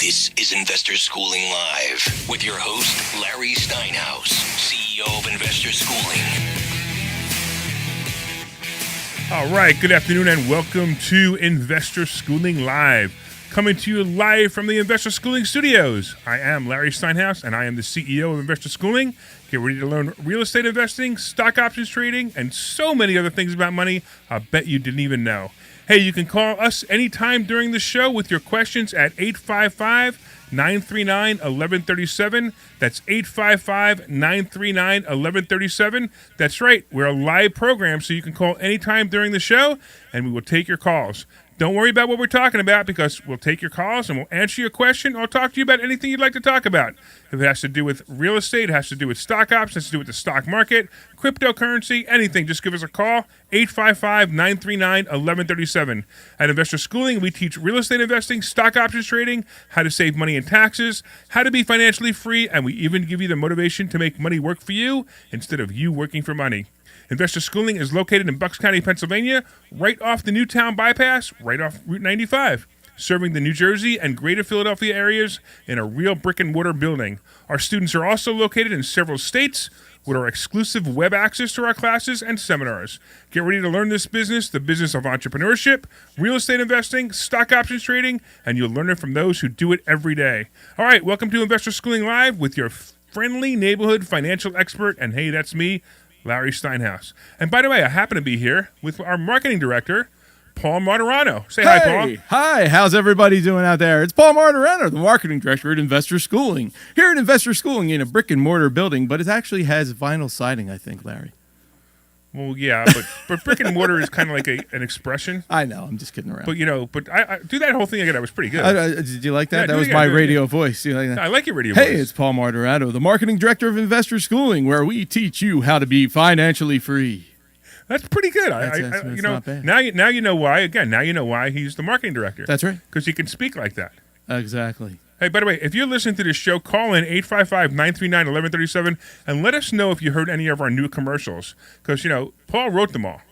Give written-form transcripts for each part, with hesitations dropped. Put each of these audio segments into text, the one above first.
This is Investor Schooling Live with your host, Larry Steinhouse, CEO of Investor Schooling. All right, good afternoon and welcome to Investor Schooling Live. Coming to you live from the Investor Schooling Studios. I am Larry Steinhouse and I am the CEO of Investor Schooling. Get ready to learn real estate investing, stock options trading, and so many other things about money I bet you didn't even know. Hey, you can call us anytime during the show with your questions at 855-939-1137. That's 855-939-1137. That's right. We're a live program, so you can call anytime during the show, and we will take your calls. Don't worry about what we're talking about because we'll take your calls and we'll answer your question or talk to you about anything you'd like to talk about. If it has to do with real estate, it has to do with stock options, it has to do with the stock market, cryptocurrency, anything, just give us a call, 855-939-1137. At Investor Schooling, we teach real estate investing, stock options trading, how to save money in taxes, how to be financially free, and we even give you the motivation to make money work for you instead of you working for money. Investor Schooling is located in Bucks County, Pennsylvania, right off the Newtown bypass, right off Route 95, serving the New Jersey and greater Philadelphia areas in a real brick-and-mortar building. Our students are also located in several states with our exclusive web access to our classes and seminars. Get ready to learn this business, the business of entrepreneurship, real estate investing, stock options trading, and you'll learn it from those who do it every day. All right, welcome to Investor Schooling Live with your friendly neighborhood financial expert, and hey, that's me, Larry Steinhouse. And by the way, I happen to be here with our marketing director, Paul Marturano. Say hi, Paul. Hi, how's everybody doing out there? It's Paul Marturano, the marketing director at Investor Schooling. Here at Investor Schooling in a brick and mortar building, but it actually has vinyl siding, I think, Larry. Well, yeah, but brick and mortar is kind of like an expression. I know, I'm just kidding around. But, I do that whole thing again. That was pretty good. Did you like that? Yeah, that was my radio voice. You like that? I like your radio voice. Hey, it's Paul Marturano, the marketing director of Investor Schooling, where we teach you how to be financially free. That's pretty good. That's not bad. Now you know why. Again, now you know why he's the marketing director. That's right. Because he can speak like that. Exactly. Hey, by the way, if you're listening to this show, call in 855-939-1137 and let us know if you heard any of our new commercials. Because, Paul wrote them all.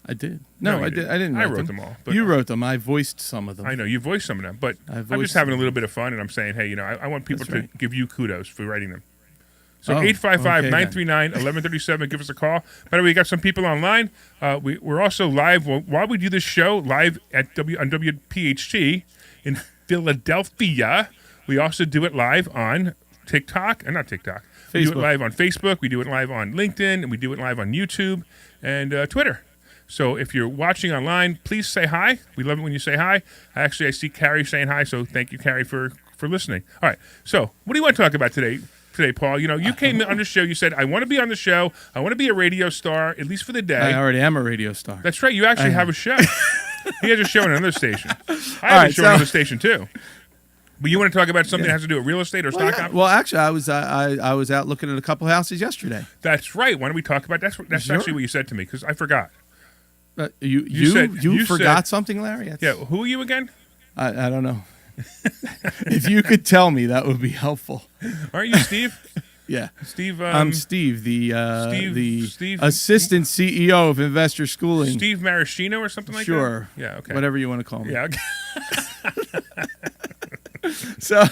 I did. No, I didn't write them. I wrote them all. But you wrote them. I voiced some of them. I know, you voiced some of them. But I'm just having a little bit of fun, and I'm saying, hey, I want people to give you kudos for writing them. So 855-939-1137, give us a call. By the way, we got some people online. We're also live while we do this show, live on WPHT in Philadelphia. We also do it live on TikTok, not TikTok. We do it live on Facebook. We do it live on LinkedIn, and we do it live on YouTube and Twitter. So if you're watching online, please say hi. We love it when you say hi. I see Carrie saying hi, so thank you, Carrie, for listening. All right. So what do you want to talk about today, Paul? You came on the show. You said, I want to be on the show. I want to be a radio star, at least for the day. I already am a radio star. That's right. You actually have a show. He has a show on another station. I have a show on another station, too. But you want to talk about something that has to do with real estate or stock options? Well, actually, I was out looking at a couple houses yesterday. That's right. Why don't we talk about that? That's actually what you said to me, because I forgot. You forgot something, Larry? Yeah. Who are you again? I don't know. If you could tell me, that would be helpful. Aren't you Steve? Yeah. Steve. I'm Steve, the Steve, assistant CEO of Investor Schooling. Steve Maraschino or something like that? Sure. Yeah, okay. Whatever you want to call me. Yeah, okay. So, all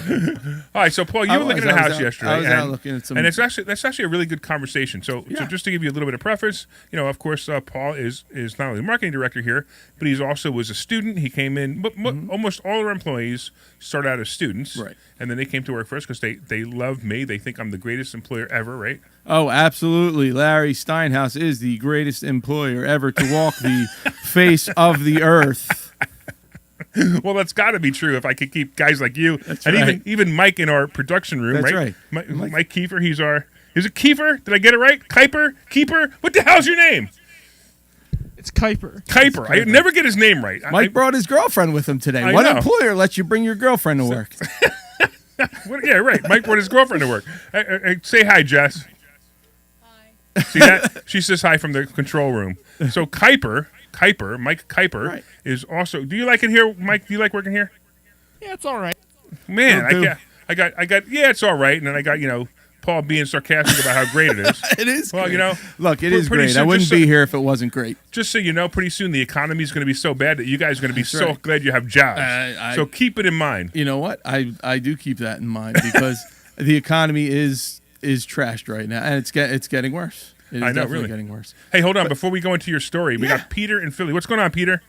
right. So, Paul, you were looking at a house yesterday. I was out looking at some, and that's actually a really good conversation. So just to give you a little bit of preface, of course, Paul is not only the marketing director here, but he's also was a student. He came in. Almost all our employees start out as students, right? And then they came to work for us because they love me. They think I'm the greatest employer ever, right? Oh, absolutely. Larry Steinhouse is the greatest employer ever to walk the face of the earth. Well, that's got to be true if I could keep guys like you. That's and right. even Mike in our production room, That's right? right. Mike Kiefer, is it Kiefer? Did I get it right? Kuiper? Keeper? What the hell's your name? It's Kuiper. Kuiper. I never get his name right. Mike brought his girlfriend with him today. I What know. employer lets you bring your girlfriend to work? Yeah, right. Mike brought his girlfriend to work. Say hi, Jess. Hi. See that? She says hi from the control room. So Kuiper, Mike Kuiper, right, is also. Do you like it here, Mike? Do you like working here? Yeah, it's all right. Man, I got. Yeah, it's all right. And then I got Paul being sarcastic about how great it is. It is. Well, great. you know, Look, it we're is pretty great. soon- I wouldn't just be so- here if it wasn't great. Just so you know, pretty soon the economy is going to be so bad that you guys are going to be That's so right. glad you have jobs. So keep it in mind. You know what? I do keep that in mind because the economy is trashed right now, and it's getting worse. It is I know, definitely really. getting worse. Hey, hold on. Before we go into your story, we got Peter in Philly. What's going on, Peter?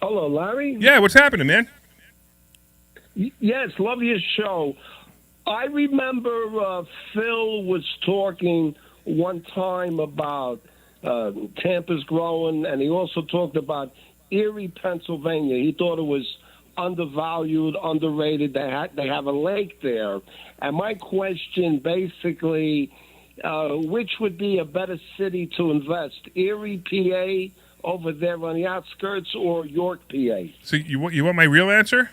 Hello, Larry. Yeah, what's happening, man? Yes, love your show. I remember Phil was talking one time about Tampa's growing, and he also talked about Erie, Pennsylvania. He thought it was undervalued, underrated. They have a lake there. And my question basically, which would be a better city to invest, Erie, PA, over there on the outskirts, or York, PA? So you want my real answer?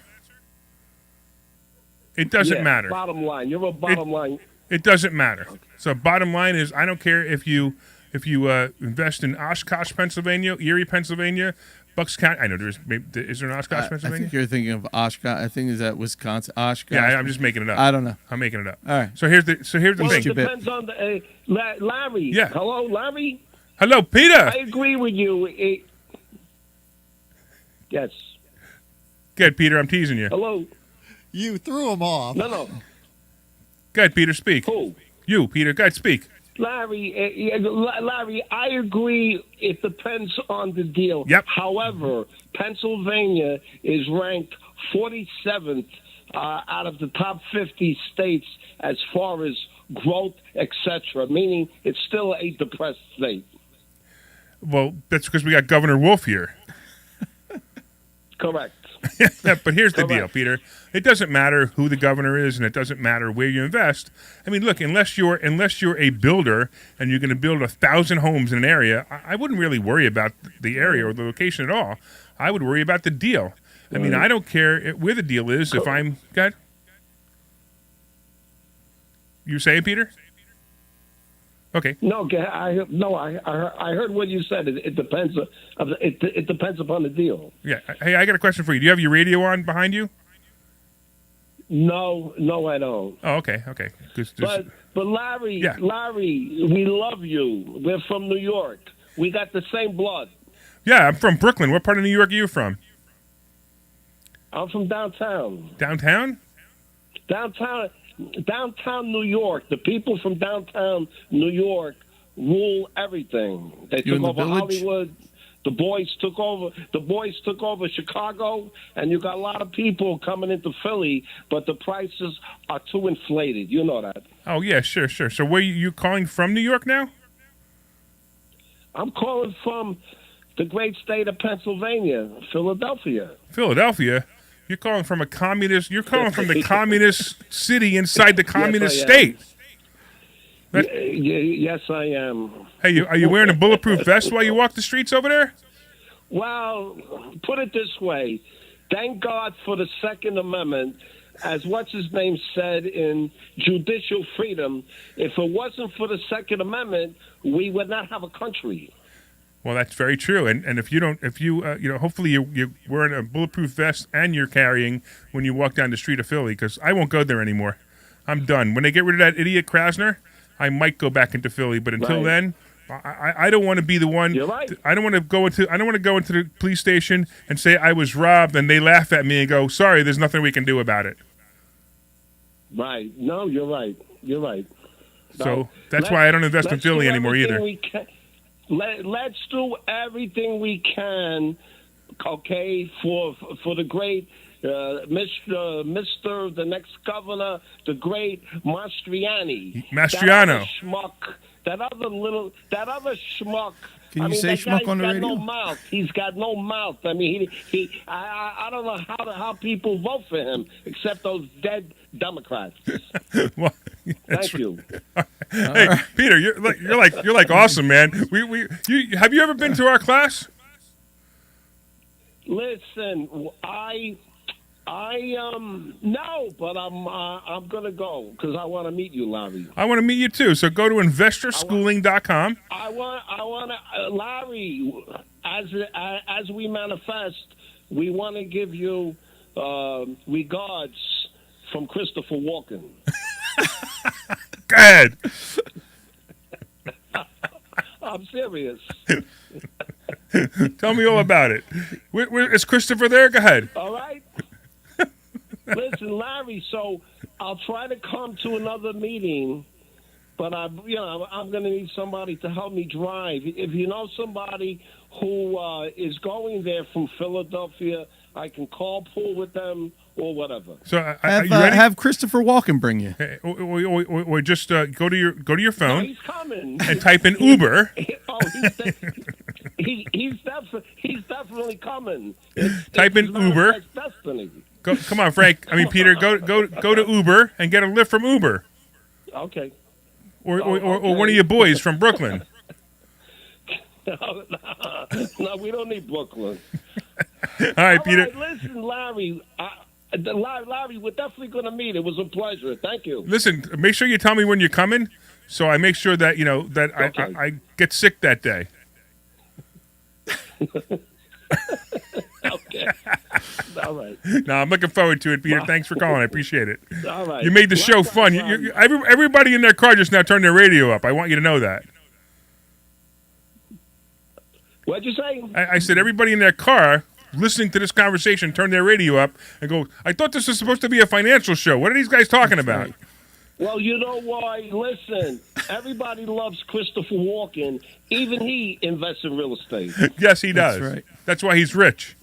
It doesn't Yeah, matter. Bottom line. You're a bottom line. It doesn't matter. So bottom line is, I don't care if you invest in Oshkosh, Pennsylvania, Erie, Pennsylvania, Bucks County. I know is there an Oshkosh, I Pennsylvania? think you're thinking of Oshkosh. I think is that Wisconsin. Oshkosh. Yeah, I'm just making it up. I don't know. I'm making it up. All right. So here's the Well, thing. it depends on the Larry. Yeah. Hello, Larry. Hello, Peter. I agree with you. Yes. Good, Peter. I'm teasing you. Hello. You threw him off. No. Good, Peter. Speak. Who? You, Peter. Good, speak. Larry, Larry, I agree. It depends on the deal. Yep. However, Pennsylvania is ranked 47th out of the top 50 states as far as growth, etc., meaning it's still a depressed state. Well, that's because we got Governor Wolf here. Correct. But here's the deal, Correct. Peter. It doesn't matter who the governor is, and it doesn't matter where you invest. I mean, look, unless you're a builder and you're going to build 1,000 homes in an area, I wouldn't really worry about the area or the location at all. I would worry about the deal. I mean, I don't care where the deal is. If I'm good, you say, Peter? Okay. No, I heard what you said. It depends. It depends upon the deal. Yeah. Hey, I got a question for you. Do you have your radio on behind you? No, I don't. Oh, okay. 'Cause there's- But Larry, Yeah. Larry, we love you. We're from New York. We got the same blood. yeah, I'm from Brooklyn. What part of New York are you from? I'm from downtown. Downtown? Downtown New York. The people from downtown New York rule everything. They You in took the over village? Hollywood. The boys took over Chicago, and you got a lot of people coming into Philly, but the prices are too inflated. You know that. Oh, yeah, sure. So where you calling from New York now? I'm calling from the great state of Pennsylvania, Philadelphia. Philadelphia? You're calling from a communist. You're calling from the communist city inside the communist I am. state. Yes, I am. Hey, are you wearing a bulletproof vest while you walk the streets over there? Well, put it this way. Thank God for the Second Amendment. As what's his name said in Judicial Freedom, if it wasn't for the Second Amendment, we would not have a country. Well, that's very true. And if you hopefully you're wearing a bulletproof vest and you're carrying when you walk down the street of Philly, because I won't go there anymore. I'm done. When they get rid of that idiot Krasner, I might go back into Philly. But until Right. then, I don't want to be the one. You're right. I don't want to go into the police station and say I was robbed, and they laugh at me and go, "Sorry, there's nothing we can do about it." Right. No, you're right. You're right. So that's why I don't invest in let's Philly do anymore everything either. we can. Let's do everything we can, okay, for the great Mr. the next governor, the great Mastriani. Mastriano. That other schmuck. Can you say that schmuck guy's on the got radio? No mouth. He's got no mouth. I mean, I don't know how people vote for him except those dead Democrats. Well, Thank you. Hey, Peter, you're like awesome, man. Have you ever been to our class? Listen, no, but I'm gonna go because I want to meet you, Larry. I want to meet you too. So go to investorschooling.com. I want to, Larry. As we manifest, we want to give you regards from Christopher Walken. Go ahead. I'm serious. Tell me all about it. Is Christopher there? Go ahead. All right. Listen, Larry. So I'll try to come to another meeting, but I'm going to need somebody to help me drive. If you know somebody who is going there from Philadelphia, I can call pool with them or whatever. So Have Christopher Walken bring you. Or just go to your No, phone he's coming. and type in Uber. He's definitely coming. Type in It's Uber. manifest destiny. Come on, Frank. I mean, Peter. Go to Uber and get a lift from Uber, Okay. or okay. one of your boys from Brooklyn. No, we don't need Brooklyn. All right, All Peter. right, listen, Larry. Larry, we're definitely going to meet. It was a pleasure. Thank you. Listen, make sure you tell me when you're coming, so I make sure that that Okay. I get sick that day. Okay. All right. No, I'm looking forward to it, Peter. Thanks for calling. I appreciate it. All right. You made the show fun. Everybody in their car just now turned their radio up. I want you to know that. What'd you say? I said everybody in their car listening to this conversation turned their radio up and go, I thought this was supposed to be a financial show. What are these guys talking about? Well, you know why? Listen, everybody loves Christopher Walken. Even he invests in real estate. Yes, he does. That's right. That's why he's rich.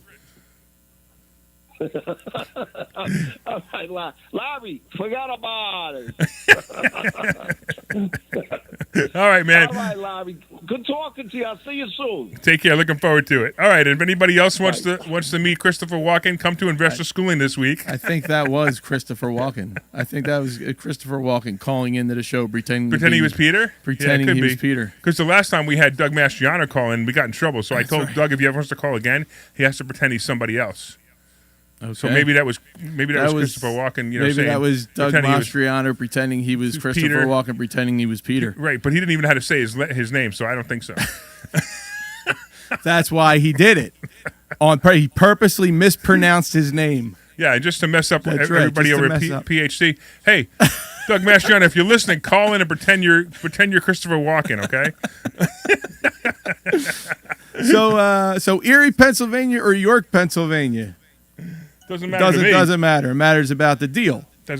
All right, Larry, forget about it. All right, man. All right, Larry. Good talking to you. I'll see you soon. Take care. Looking forward to it. All right. And if anybody else wants to meet Christopher Walken, come to Investor Schooling this week. I think that was Christopher Walken. I think that was Christopher Walken calling into the show pretending He was Peter? Pretending he was Peter. Because the last time we had Doug Mastriano call in, we got in trouble. So I told Doug if he ever wants to call again, he has to pretend he's somebody else. Okay. So maybe that was Christopher Walken. Maybe saying, that was Doug pretending he was- Mastriano pretending he was Christopher Peter. Walken pretending he was Peter. Right, but he didn't even know how to say his name, so I don't think so. That's why he did it. He purposely mispronounced his name. Yeah, just to mess up That's right, everybody just to over at mess up. PHC. Hey, Doug Mastriano, if you're listening, call in and pretend you're Christopher Walken, okay? So Erie, Pennsylvania, or York, Pennsylvania? Doesn't matter to me. Doesn't matter. It matters about the deal. The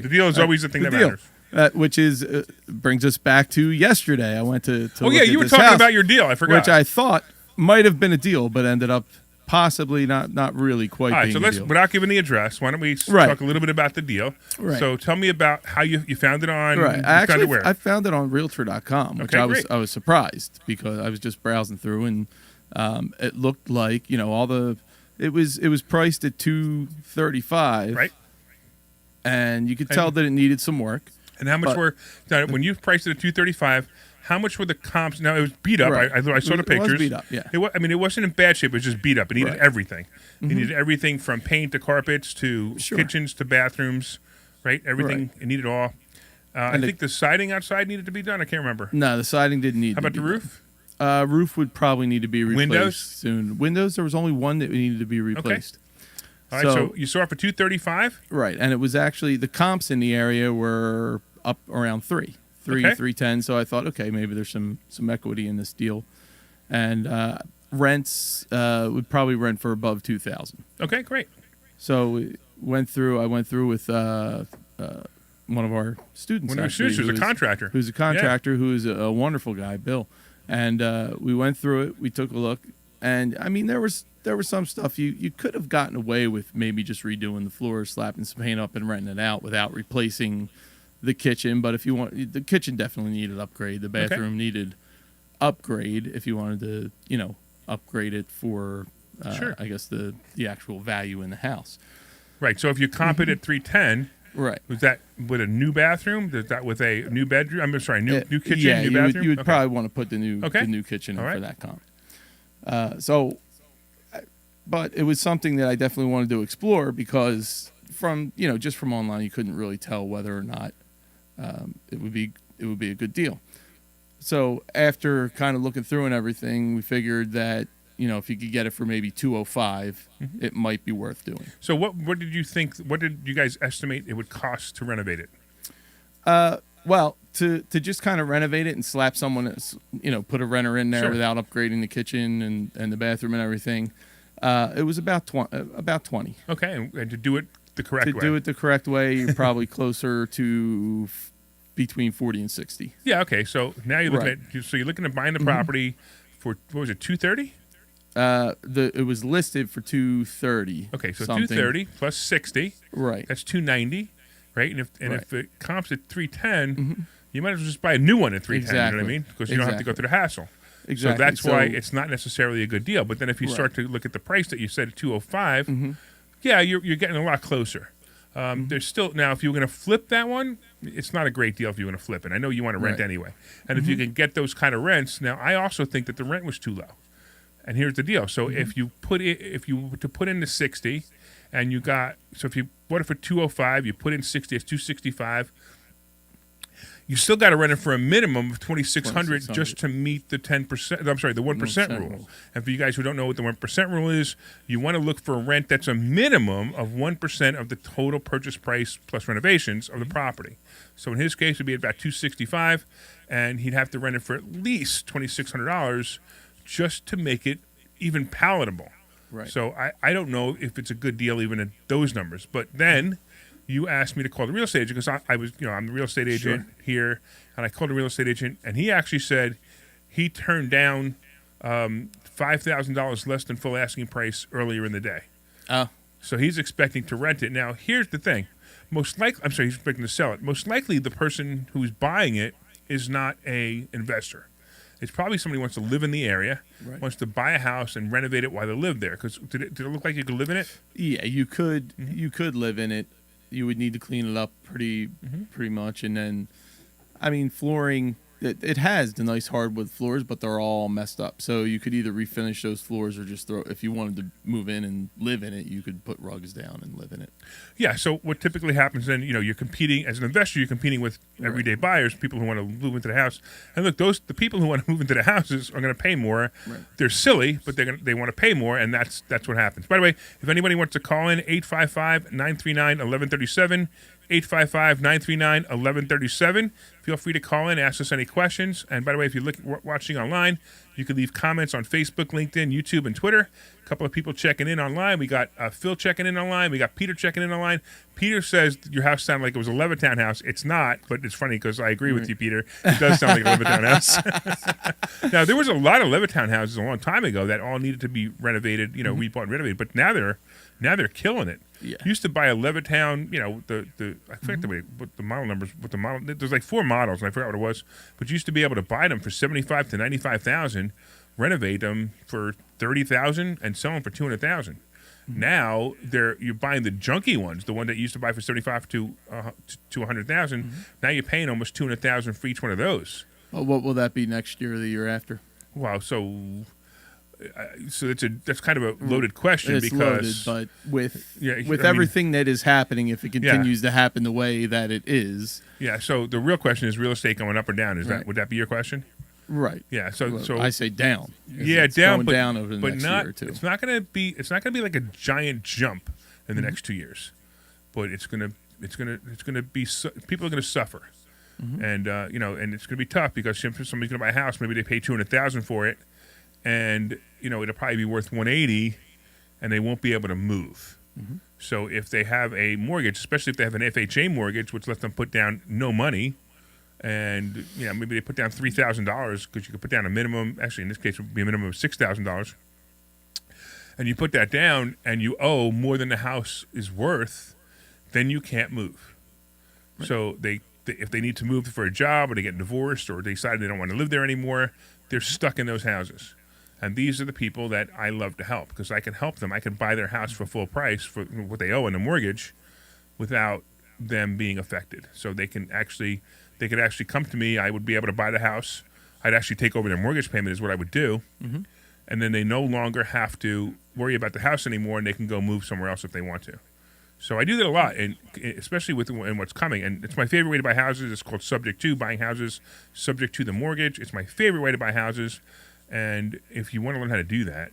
deal is always the thing that matters. Which is brings us back to yesterday. I went to Oh look yeah, at you were this talking house, about your deal. I forgot. which I thought might have been a deal, but ended up possibly not really quite All right, being so a let's, deal. without giving the address, why don't we Right. talk a little bit about the deal? Right. So tell me about how you found it on. Right. You I found it where? found it on Realtor.com, which Okay, I was great. I was surprised because I was just browsing through and it looked like it was priced at $235, Right. and you could tell that it needed some work. And how much now, when you priced it at $235? How much were the comps? Now it was beat up. Right. I saw the It was pictures. beat up, yeah. It wasn't in bad shape. It was just beat up. It needed Right. everything. It needed everything from paint to carpets to Sure. kitchens to bathrooms. Right. Everything. It needed all. I think the siding outside needed to be done. I can't remember. No, the siding didn't need. How to about be the roof? done. Roof would probably need to be replaced Windows? soon. Windows, there was only one that needed to be replaced. All right. So you saw it for $235. Right, and it was actually the comps in the area were up around 310. So I thought, okay, maybe there's some equity in this deal, and rents would probably rent for above 2,000. Okay. Great. So I went through with one of our students. One of your students who's a contractor. Who's a contractor, who's a wonderful guy, Bill. And we went through it. We took a look, and I mean, there was some stuff you could have gotten away with, maybe just redoing the floor, slapping some paint up, and renting it out without replacing the kitchen. But if you want, the kitchen definitely needed upgrade. The bathroom needed upgrade if you wanted to, upgrade it for, Sure. I guess the actual value in the house. Right. So if you comp it at 310. Right. Was that with a new bathroom? Is that with a new bedroom? I'm sorry, new kitchen, yeah, new bathroom? you would Okay. probably want to put the new kitchen in All right. for that comp. But it was something that I definitely wanted to explore because just from online you couldn't really tell whether or not it would be a good deal. So after kind of looking through and everything, we figured that if you could get it for maybe $205, it might be worth doing. So what did you think? What did you guys estimate it would cost to renovate it? Well, to just kind of renovate it and slap someone, put a renter in there Sure. without upgrading the kitchen and the bathroom and everything, it was about 20. Okay, and to do it the correct way. To do it the correct way, you're probably closer to between 40 and 60. Yeah. Okay. So now you're looking Right. at. So you're looking at buying the property for what was it? 230. It was listed for 230. Okay. So something. 230 plus 60. Right. That's 290. Right. And if it comps at 310, Mm-hmm. you might as well just buy a new one at 310. You know what I Exactly. mean? Because you don't have to go through the hassle. Exactly. So that's why it's not necessarily a good deal. But then if you Right. start to look at the price that you said at 205, Mm-hmm. yeah, you're getting a lot closer. There's still now if you're going to flip that one, it's not a great deal if you're going to flip it. I know you want to rent Right. anyway, and if you can get those kind of rents, now I also think that the rent was too low. And here's the deal: so if you put in the 60, and you got if you bought it for 205, you put in 60, it's 265. You still got to rent it for a minimum of 2,600 just to meet the 10%. I'm sorry, the 1% rule. rule. And for you guys who don't know what the 1% rule is, you want to look for a rent that's a minimum of 1% of the total purchase price plus renovations of the property. So in his case, it would be about 265, and he'd have to rent it for at least $2,600 just to make it even palatable. Right. So I don't know if it's a good deal even at those numbers. But then you asked me to call the real estate agent because I was, I'm the real estate agent here, and I called the real estate agent, and he actually said he turned down $5,000 less than full asking price earlier in the day. Oh. So he's expecting to rent it. Now, here's the thing. He's expecting to sell it. Most likely the person who's buying it is not a investor. It's probably somebody who wants to live in the area, wants to buy a house and renovate it while they live there. Because did it look like you could live in it? Yeah, you could live in it. You would need to clean it up pretty much, and then, I mean, flooring. It has the nice hardwood floors, but they're all messed up. So you could either refinish those floors or just throw. If you wanted to move in and live in it, you could put rugs down and live in it. Yeah. So what typically happens then, you're competing as an investor. You're competing with everyday buyers, people who want to move into the house. And look, the people who want to move into the houses are going to pay more. Right. They're silly, but they want to pay more, and that's what happens. By the way, if anybody wants to call in, 855-939-1137. 855-939-1137. Feel free to call in, ask us any questions. And by the way, if you're watching online, you can leave comments on Facebook, LinkedIn, YouTube, and Twitter. A couple of people checking in online. We got Phil checking in online. We got Peter checking in online. Peter says your house sounded like it was a Levittown house. It's not, but it's funny because I agree with you, Peter. It does sound like a Levittown house. Now, there was a lot of Levittown houses a long time ago that all needed to be renovated, rebought and renovated. But now they're killing it. Yeah. You used to buy a Levittown, I forget what the model numbers, there's like 4 models, and I forgot what it was, but you used to be able to buy them for $75,000 to $95,000, renovate them for $30,000, and sell them for $200,000. Now you're buying the junky ones, the one that you used to buy for $75,000 to $100,000. Now you're paying almost $200,000 for each one of those. Well, what will that be next year or the year after? Wow, so that's kind of a loaded question It's because loaded, but with everything that is happening, if it continues to happen the way that it is, So the real question is real estate going up or down? Would that be your question? Right. Yeah. So I say down. It's down, but, down over the next year or two. It's not going to be like a giant jump in the next 2 years, but it's going to be people are going to suffer, and and it's going to be tough because somebody's going to buy a house, maybe they pay $200,000 for it, and it'll probably be worth $180,000, and they won't be able to move. So if they have a mortgage, especially if they have an FHA mortgage, which lets them put down no money. And maybe they put down $3,000 because you could put down a minimum. Actually, in this case, it would be a minimum of $6,000. And you put that down, and you owe more than the house is worth. Then you can't move. Right. So if they need to move for a job, or they get divorced, or they decide they don't want to live there anymore, they're stuck in those houses. And these are the people that I love to help because I can help them. I can buy their house for full price for what they owe in the mortgage, without them being affected. So they could actually come to me. I would be able to buy the house. I'd actually take over their mortgage payment is what I would do. And then they no longer have to worry about the house anymore, and they can go move somewhere else if they want to. So I do that a lot, and especially in what's coming. And it's my favorite way to buy houses. It's called Subject to, buying houses subject to the mortgage. It's my favorite way to buy houses. And if you want to learn how to do that,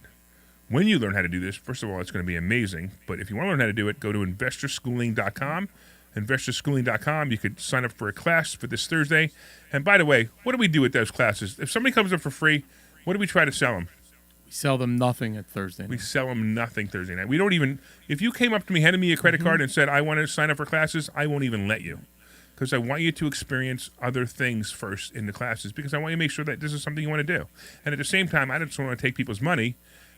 when you learn how to do this, first of all, it's going to be amazing. But if you want to learn how to do it, go to investorschooling.com. investorschooling.com. You could sign up for a class for this Thursday. And by the way, what do we do with those classes? If somebody comes up for free, what do we try to sell them? We sell them nothing at Thursday night. We sell them nothing Thursday night. We don't even, if you came up to me, handed me a credit card and said, I want to sign up for classes, I won't even let you. Because I want you to experience other things first in the classes, because I want you to make sure that this is something you want to do. And at the same time, I just want to take people's money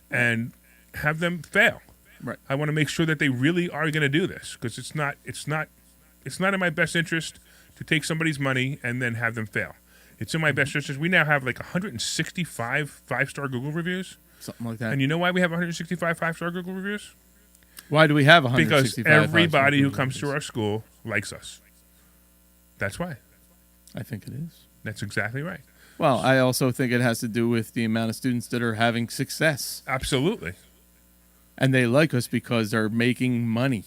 and have them fail. Right. I want to make sure that they really are going to do this, because it's not in my best interest to take somebody's money and then have them fail. It's in my best interest. We now have like 165 five-star Google reviews. Something like that. And you know why we have 165 five-star Google reviews? Why do we have 165? Because everybody who comes to our school likes us. That's why. I think it is. That's exactly right. Well, I also think it has to do with the amount of students that are having success. Absolutely. And they like us because they're making money.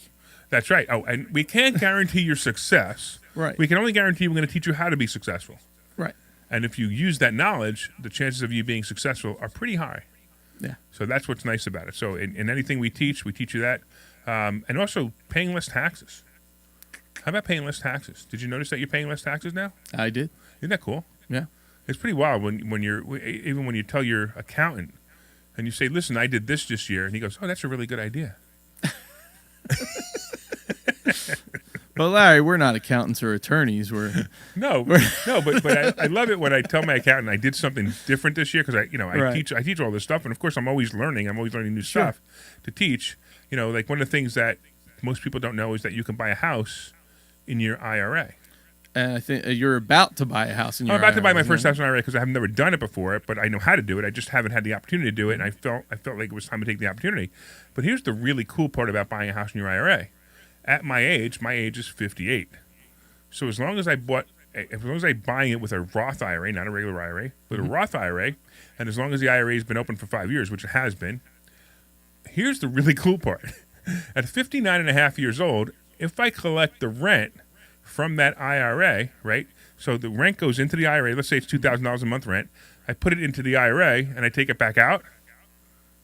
That's right. Oh, and we can't guarantee your success. Right. We can only guarantee we're going to teach you how to be successful. Right. And if you use that knowledge, the chances of you being successful are pretty high. Yeah. So that's what's nice about it. So in anything we teach you that. And also paying less taxes. How about paying less taxes? Did you notice that you're paying less taxes now? I did. Isn't that cool? Yeah. It's pretty wild when you tell your accountant and you say, "Listen, I did this year," and he goes, "Oh, that's a really good idea." But Larry, we're not accountants or attorneys. But I love it when I tell my accountant I did something different this year, because I teach all this stuff, and of course I'm always learning. I'm always learning new stuff to teach. Like one of the things that most people don't know is that you can buy a house in your IRA. And I think you're about to buy a house in your IRA. I'm about to buy my first house in IRA because I have never done it before, but I know how to do it. I just haven't had the opportunity to do it, and I felt like it was time to take the opportunity. But here's the really cool part about buying a house in your IRA. At my age is 58. So as long as I'm buying it with a Roth IRA, not a regular IRA, but a Roth IRA, and as long as the IRA has been open for 5 years, which it has been, here's the really cool part. At 59 and a half years old, if I collect the rent from that IRA, right? So the rent goes into the IRA. Let's say it's $2,000 a month rent. I put it into the IRA and I take it back out.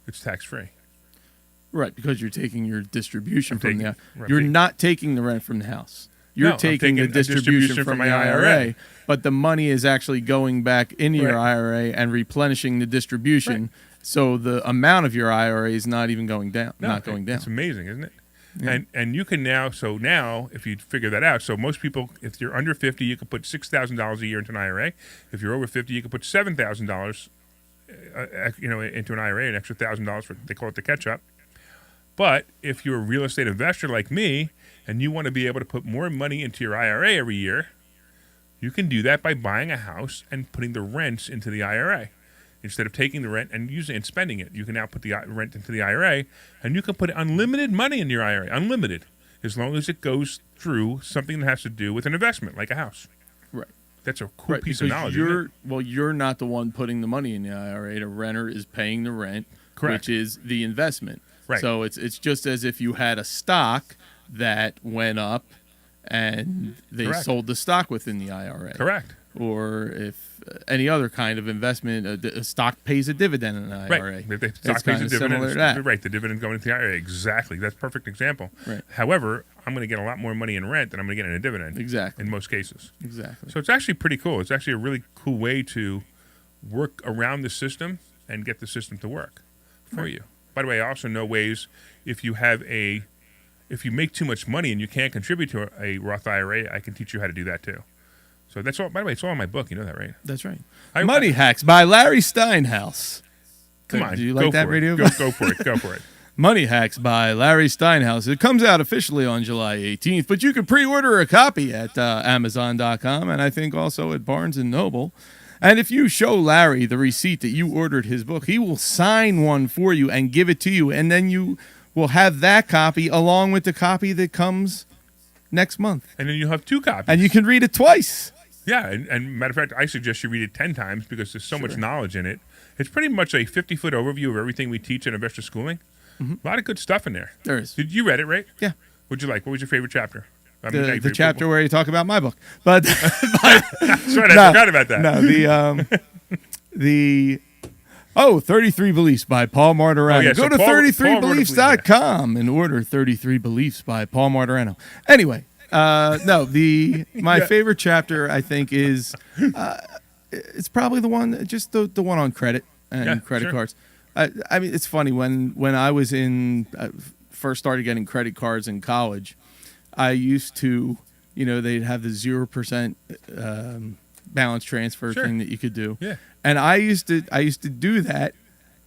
It's tax-free. Right, because you're taking your distribution from the. Right. You're not taking the rent from the house. You're taking the distribution from my IRA, but the money is actually going back into your IRA and replenishing the distribution. Right. So the amount of your IRA is not even going down. Not going down. It's amazing, isn't it? Yeah. And you can now if you figure that out, so most people, if you're under 50, you can put $6,000 a year into an IRA. If you're over 50, you can put $7,000 into an IRA, an extra $1,000 for, they call it the catch-up. But if you're a real estate investor like me and you want to be able to put more money into your IRA every year, you can do that by buying a house and putting the rents into the IRA. Instead of taking the rent and using it and spending it, you can now put the rent into the IRA, and you can put unlimited money in your IRA, unlimited, as long as it goes through something that has to do with an investment, like a house. Right. That's a cool piece of knowledge. You're not the one putting the money in the IRA. The renter is paying the rent, correct, which is the investment. Right. So it's just as if you had a stock that went up, and they correct, sold the stock within the IRA. Correct. Or if any other kind of investment, a stock pays a dividend in an IRA. Right. The stock pays a dividend. Similar to that. Right. The dividend going into the IRA. Exactly. That's a perfect example. Right. However, I'm going to get a lot more money in rent than I'm going to get in a dividend. Exactly. In most cases. Exactly. So it's actually pretty cool. It's actually a really cool way to work around the system and get the system to work for you. By the way, I also know ways if you make too much money and you can't contribute to a Roth IRA, I can teach you how to do that too. So that's all. By the way, it's all in my book. You know that, right? That's right. Money Hacks by Larry Steinhouse. Come on, do you like that radio? Go for it. Go for it. Money Hacks by Larry Steinhouse. It comes out officially on July 18th, but you can pre-order a copy at Amazon.com and I think also at Barnes & Noble. And if you show Larry the receipt that you ordered his book, he will sign one for you and give it to you, and then you will have that copy along with the copy that comes next month. And then you'll have two copies. And you can read it twice. Yeah, and matter of fact, I suggest you read it 10 times because there's so much knowledge in it. It's pretty much a 50-foot overview of everything we teach in investor schooling. A lot of good stuff in there. There is. Did you read it, right? Yeah. What'd you like? What was your favorite chapter? The chapter where you talk about my book. But that's right, I forgot about that. No, 33 Beliefs by Paul Marturano. Oh, yeah, Go to 33beliefs.com and order 33 Beliefs by Paul Marturano. Anyway, No, my favorite chapter I think is it's probably the one, just the one on credit and credit cards. I mean, it's funny when I was first started getting credit cards in college. I used to, they'd have the 0% balance transfer thing that you could do. Yeah. And I used to do that,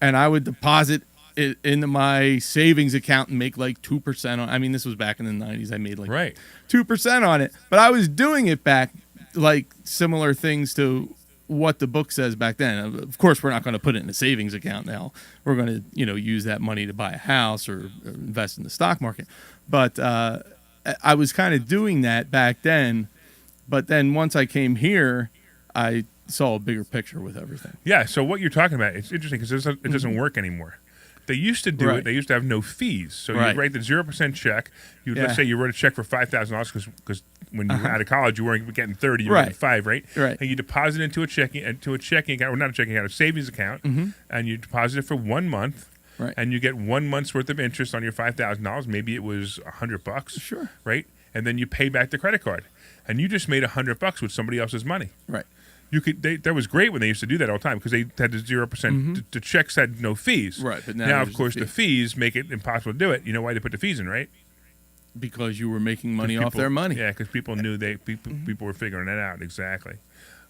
and I would deposit it into my savings account and make like 2% on. I mean, this was back in the 90s. I made like 2% on it, but I was doing it back like similar things to what the book says back then. Of course, we're not going to put it in a savings account now. We're going to, use that money to buy a house or invest in the stock market. But I was kind of doing that back then. But then once I came here, I saw a bigger picture with everything. Yeah. So what you're talking about, it's interesting because it doesn't work anymore. They used to do it. They used to have no fees. So you'd write the 0% check. Let's say you wrote a check for $5,000 because when you were out of college, you weren't getting 30, you were getting 5, right? Right. And you deposit into a checking account, or not a checking account, a savings account, and you deposit it for 1 month. Right. And you get 1 month's worth of interest on your $5,000. Maybe it was $100. Sure. Right. And then you pay back the credit card, and you just made $100 with somebody else's money. Right. That was great when they used to do that all the time because they had the 0%. The checks had no fees. Right, but now of course, the fees make it impossible to do it. You know why they put the fees in, right? Because you were making money off their money. Yeah, because people knew people were figuring it out. Exactly.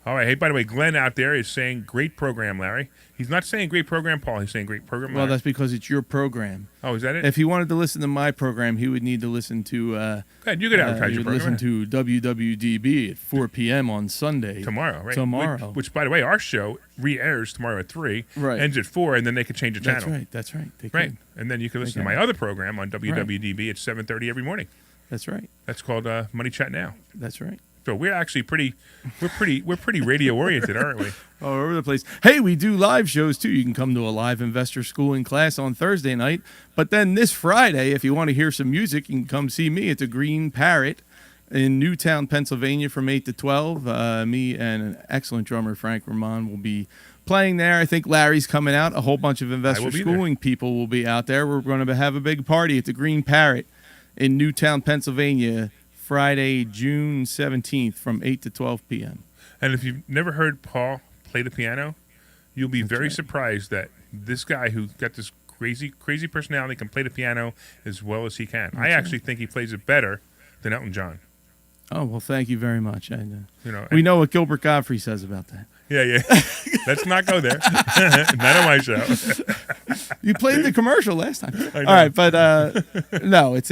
All right. Hey, by the way, Glenn out there is saying great program, Larry. He's not saying great program, Paul. He's saying great program, Larry. Well, that's because it's your program. Oh, is that it? If he wanted to listen to my program, he would need to listen to. Go ahead, you could advertise your program. Listen to WWDB at 4 p.m. on Sunday. Tomorrow, right? Tomorrow. Which, by the way, our show re-airs tomorrow at 3, ends at 4, and then they could change the channel. That's right. They right. can. And then you can listen to my other program on WWDB at 7:30 every morning. That's right. That's called Money Chat Now. That's right. So we're actually pretty radio oriented, aren't we? All over the place. Hey, we do live shows too. You can come to a live investor schooling class on Thursday night. But then this Friday, if you want to hear some music, you can come see me at the Green Parrot in Newtown, Pennsylvania from 8 to 12. Me and an excellent drummer, Frank Ramon, will be playing there. I think Larry's coming out. A whole bunch of investor schooling people will be out there. We're going to have a big party at the Green Parrot in Newtown, Pennsylvania, Friday, June 17th from 8 to 12 p.m. And if you've never heard Paul play the piano, you'll be very surprised that this guy who got this crazy personality can play the piano as well as he can. I actually think he plays it better than Elton John. Oh, well, thank you very much. We know what Gilbert Godfrey says about that. Yeah. Let's not go there. Not on my show. You played the commercial last time. All right, but no, it's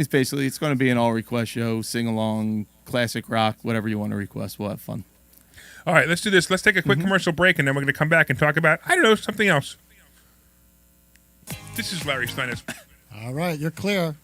basically it's going to be an all request show, sing along, classic rock, whatever you want to request. We'll have fun. All right, let's do this. Let's take a quick commercial break, and then we're going to come back and talk about something else. This is Larry Steinhaus. All right, you're clear.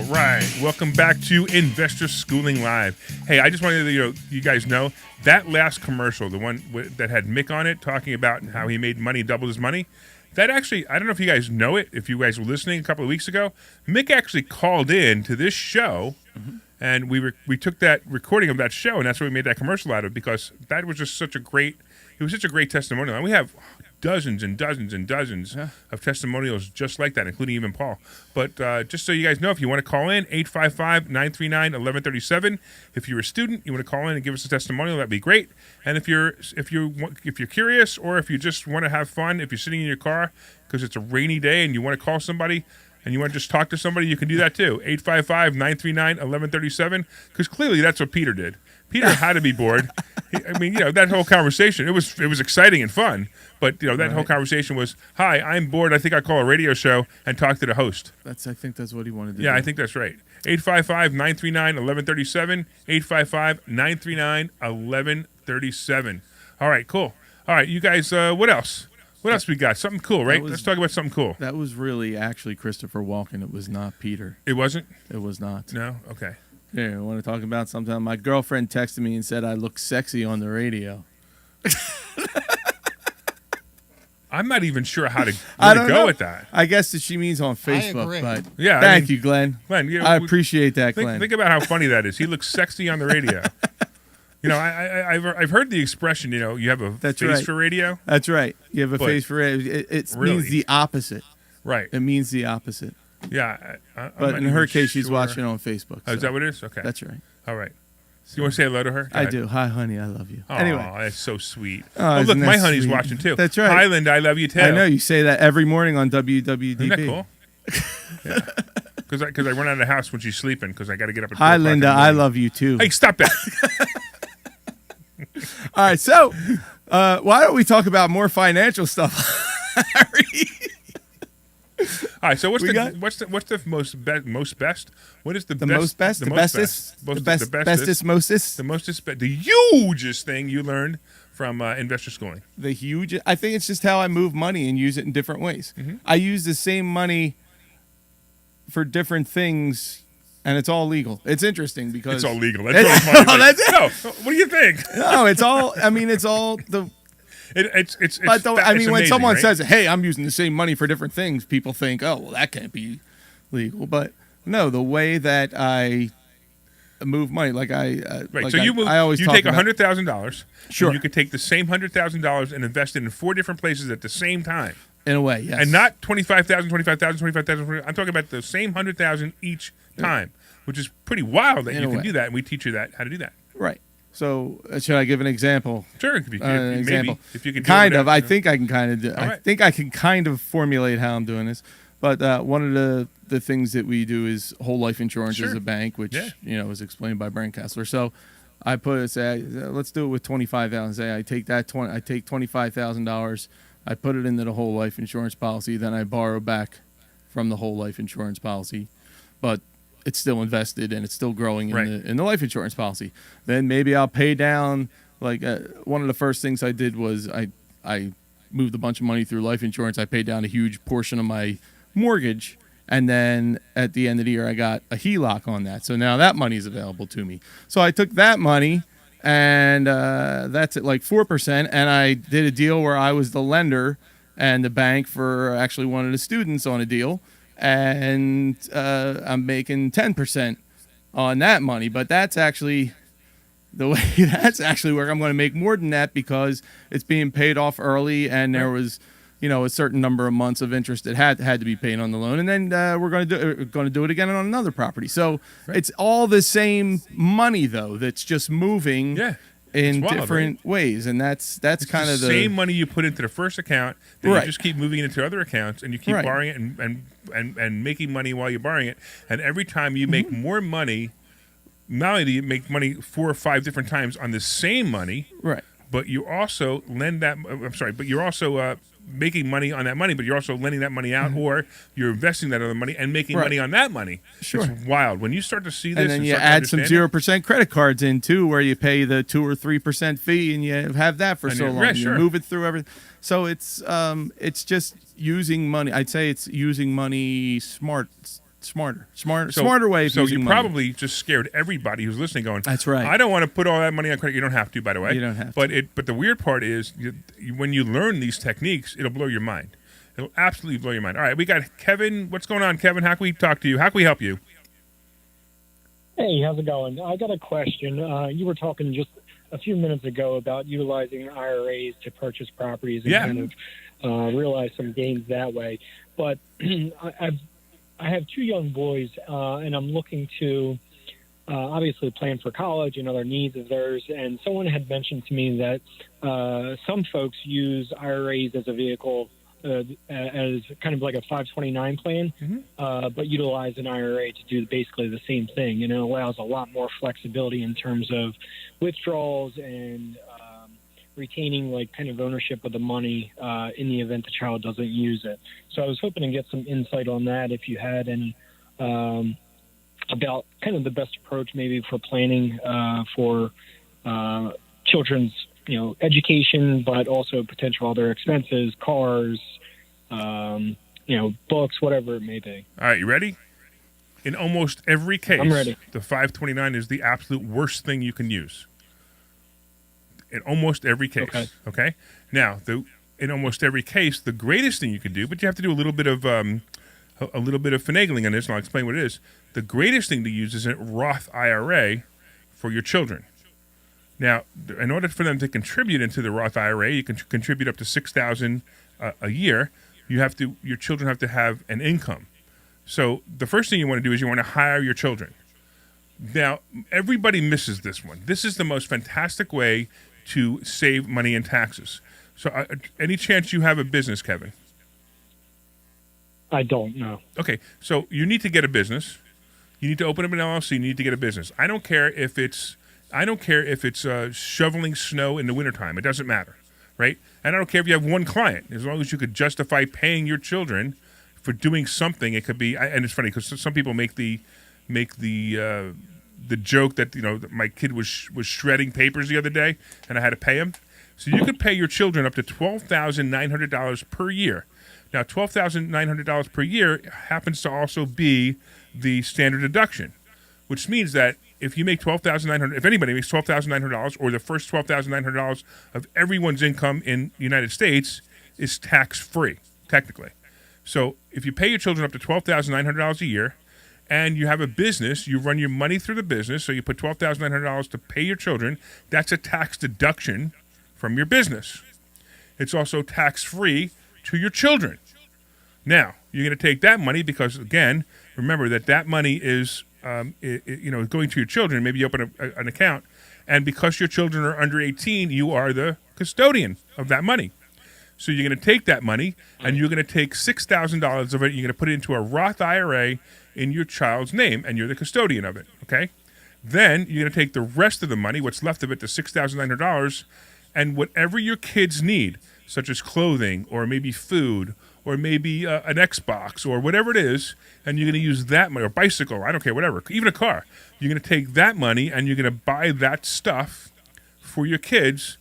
All right, welcome back to Investor Schooling Live. Hey, I just wanted to you guys know that last commercial, the one that had Mick on it, talking about how he made money, doubled his money. That actually, I don't know if you guys know it. If you guys were listening a couple of weeks ago, Mick actually called in to this show, and we took that recording of that show, and that's what we made that commercial out of, because that was just such a great testimonial. And we have dozens and dozens and dozens of testimonials just like that, including even Paul. But just so you guys know, if you want to call in, 855-939-1137. If you're a student, you want to call in and give us a testimonial, that'd be great. And if you're curious, or if you just want to have fun, if you're sitting in your car because it's a rainy day and you want to call somebody and you want to just talk to somebody, you can do that too. 855-939-1137, because clearly that's what Peter did. Peter had to be bored. That whole conversation, it was exciting and fun, but that whole conversation was, "Hi, I'm bored. I think I'll call a radio show and talk to the host." I think that's what he wanted to do. Yeah, I think that's right. 855-939-1137, 855-939-1137. All right, cool. All right, you guys, what else? What else we got? Something cool, right? Let's talk about something cool. That was really actually Christopher Walken. It was not Peter. It wasn't? It was not. No? Okay. Yeah, I want to talk about something. My girlfriend texted me and said I look sexy on the radio. I'm not even sure how to I don't go know. with that. I guess that she means on Facebook. agree. But Yeah, thank you, Glenn. Glenn, I appreciate that, Glenn. Think about how funny that is. He looks sexy on the radio. I've heard the expression, you have a That's face right. for radio. That's right. You have a But face for it. It really? means the opposite. Right. It means the opposite. Yeah. I'm But not in her even case, she's sure. watching on Facebook. Oh, is so that what it is? Okay. That's right. All right. So you want to say hello to her? Go I ahead. do. Hi, honey. I love you. Oh, Anyway. that's so sweet. Oh, Look, isn't my that honey's sweet? watching too. That's right. Hi, Linda. I love you too. I know you say that every morning on WWDB. Isn't that cool? Yeah. Because I run out of the house when she's sleeping because I got to get up at 4 Hi, o'clock in Linda. the I morning. love you too. Hey, stop that. All right. So, why don't we talk about more financial stuff, Harry? All right. So what's We the got- most best? What is the best? Most best? The bestest? Most, The best, the bestest? mostest? The hugest thing you learned from investor schooling. The huge. I think it's just how I move money and use it in different ways. Mm-hmm. I use the same money for different things, and it's all legal. It's interesting because It's all legal. That's really funny. Oh, that's it. No, what do you think? No, it's all. I mean, it's all the. It's But it's when amazing, someone right? says, "Hey, I'm using the same money for different things," people think, "Oh, well, that can't be legal." But no, the way that I move money, like Right. like So you move. I always You talk take about- $100,000. Sure. And you could take the same $100,000 and invest it in 4 different places at the same time, in a way, yes, and not 25,000, 25,000, 25,000. I'm talking about the same 100,000 each time, which is pretty wild that In you a can way. do that, and we teach you how to do that. right. So should I give an example? Sure, if you, An example. maybe if you could do Kind it of. without- I think I can kind of do. I right. think I can kind of formulate how I'm doing this. But one of the things that we do is whole life insurance as Sure. a bank, which Yeah. is explained by Brent Kessler. So I let's do it with 25,000. Say I take $25,000, I put it into the whole life insurance policy, then I borrow back from the whole life insurance policy, but it's still invested and it's still growing in Right. in the life insurance policy. Then maybe I'll pay down. One of the first things I did was I moved a bunch of money through life insurance. I paid down a huge portion of my mortgage, and then at the end of the year I got a HELOC on that. So now that money is available to me. So I took that money, and that's at like 4%, and I did a deal where I was the lender and the bank for actually one of the students on a deal, and I'm making 10% on that money. But that's actually the way that's actually where I'm going to make more than that because it's being paid off early, and there was a certain number of months of interest that had to be paid on the loan, and then we're going to do it again on another property. So it's all the same money though that's just moving in It's wild, different ways, and that's kind of the same money you put into the first account that Right. you just keep moving it into other accounts, and you keep Right. borrowing it and making money while you're borrowing it. And every time you make more money, not only do you make money 4 or 5 different times on the same money, right. but you also but you're also making money on that money, but you're also lending that money out, or you're investing that other money and making Right. money on that money. Sure. It's wild. When you start to see this, And then you start to add some understand it, 0% credit cards in too, where you pay the 2 or 3% fee, and you have that for And so you- long. yeah, You sure. move it through everything. So it's just using money. I'd say it's using money smarter way of so using you money. probably just scared everybody who's listening going, That's right. I don't want to put all that money on credit. You don't have to, by the way. You don't have But the weird part is when you learn these techniques, it'll blow your mind. It'll absolutely blow your mind. All right, we got Kevin. What's going on, Kevin? How can we talk to you? How can we help you? Hey, how's it going? I got a question. You were talking just a few minutes ago about utilizing IRAs to purchase properties and kind of realize some gains that way. But I have two young boys, and I'm looking to obviously plan for college and other needs of theirs. And someone had mentioned to me that some folks use IRAs as a vehicle, as kind of like a 529 plan, but utilize an IRA to do basically the same thing. And it allows a lot more flexibility in terms of withdrawals and retaining like kind of ownership of the money in the event the child doesn't use it. So I was hoping to get some insight on that if you had any about kind of the best approach maybe for planning for children's education, but also potential other expenses, cars, books, whatever it may be. All right, you ready? In almost every case, I'm ready. The 529 is the absolute worst thing you can use. In almost every case. Okay? Now, in almost every case, the greatest thing you can do, but you have to do a little bit of finagling on this, and I'll explain what it is. The greatest thing to use is a Roth IRA for your children. Now, in order for them to contribute into the Roth IRA, you can contribute up to $6,000 a year. Your children have to have an income. So the first thing you want to do is you want to hire your children. Now, everybody misses this one. This is the most fantastic way to save money in taxes. So any chance you have a business, Kevin? I don't know. Okay, so you need to get a business. You need to open up an LLC. You need to get a business. I don't care if it's shoveling snow in the wintertime. It doesn't matter, right? And I don't care if you have one client. As long as you could justify paying your children for doing something, it could be. And it's funny because some people make the joke that my kid was shredding papers the other day, and I had to pay him. So you could pay your children up to $12,900 per year. Now, $12,900 per year happens to also be the standard deduction, which means that if you make $12,900, if anybody makes $12,900, or the first $12,900 of everyone's income in the United States is tax-free, technically. So if you pay your children up to $12,900 a year, and you have a business, you run your money through the business, so you put $12,900 to pay your children, that's a tax deduction from your business. It's also tax-free to your children. Now, you're going to take that money because, again, remember that money is going to your children. Maybe you open an account, and because your children are under 18, you are the custodian of that money. So you're going to take that money, and you're going to take $6,000 of it, you're going to put it into a Roth IRA in your child's name, and you're the custodian of it, okay? Then you're going to take the rest of the money, what's left of it, the $6,900, and whatever your kids need, such as clothing or maybe food or maybe an Xbox or whatever it is, and you're going to use that money, or bicycle, I don't care, whatever, even a car. You're going to take that money and you're going to buy that stuff for your kids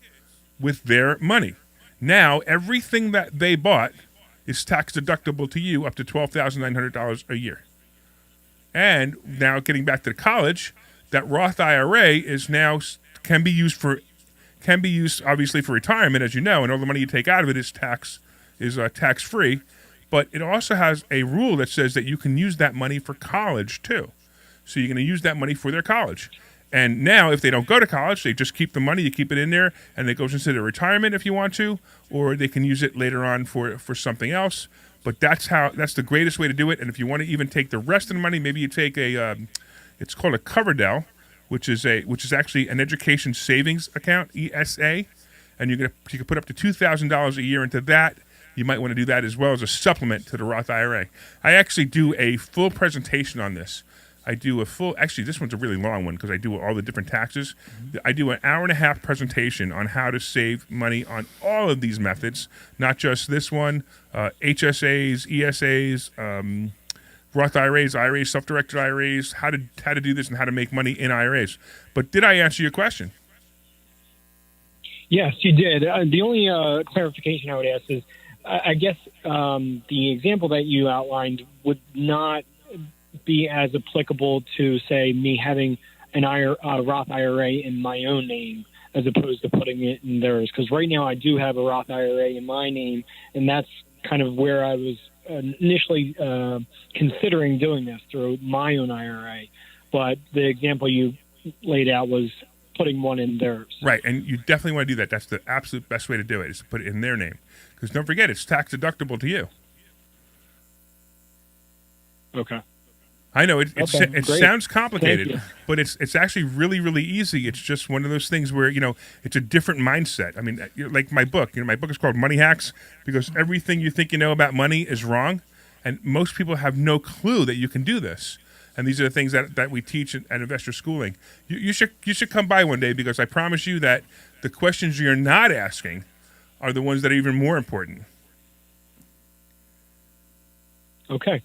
with their money. Now, everything that they bought is tax deductible to you up to $12,900 a year. And now getting back to the college, that Roth IRA can be used obviously for retirement, as you know, and all the money you take out of it is tax-free. But it also has a rule that says that you can use that money for college too. So you're going to use that money for their college. And now, if they don't go to college, they just keep the money, you keep it in there, and it goes into their retirement if you want to, or they can use it later on for something else. But that's the greatest way to do it. And if you want to even take the rest of the money, maybe you take it's called a Coverdell, which is actually an education savings account, ESA, and you can put up to $2,000 a year into that. You might want to do that as well as a supplement to the Roth IRA. I actually do a full presentation on this. Actually, this one's a really long one because I do all the different taxes. I do an hour-and-a-half presentation on how to save money on all of these methods, not just this one, HSAs, ESAs, Roth IRAs, self-directed IRAs, how to do this and how to make money in IRAs. But did I answer your question? Yes, you did. The only clarification I would ask is, I guess the example that you outlined would not be as applicable to, say, me having an Roth IRA in my own name as opposed to putting it in theirs? Because right now I do have a Roth IRA in my name, and that's kind of where I was initially considering doing this through my own IRA. But the example you laid out was putting one in theirs. Right, and you definitely want to do that. That's the absolute best way to do it, is to put it in their name. Because don't forget, it's tax deductible to you. Okay. I know it Great. sounds complicated, but it's actually really, really easy. It's just one of those things where, it's a different mindset. I mean, like my book. My book is called Money Hacks, because everything you think you know about money is wrong, and most people have no clue that you can do this. And these are the things that we teach at Investor Schooling. You should come by one day, because I promise you that the questions you're not asking are the ones that are even more important. Okay.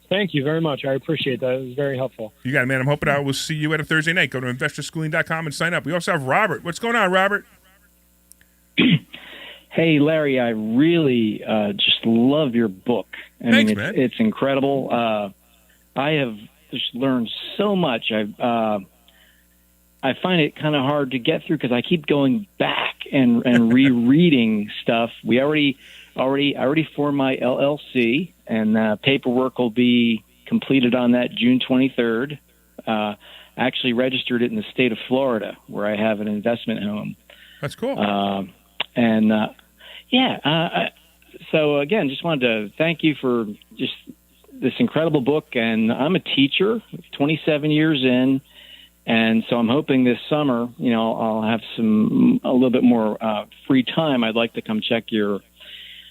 Thank you very much. I appreciate that. It was very helpful. You got it, man. I'm hoping I will see you at a Thursday night. Go to investorschooling.com and sign up. We also have Robert. What's going on, Robert? Hey, Larry, I really just love your book. Thanks, man. It's incredible. I have just learned so much. I find it kind of hard to get through because I keep going back and rereading stuff. I already formed my LLC, and paperwork will be completed on that June 23rd. Actually registered it in the state of Florida, where I have an investment home. That's cool. So again, just wanted to thank you for just this incredible book. And I'm a teacher, 27 years in. And so I'm hoping this summer, I'll have a little bit more free time. I'd like to come check your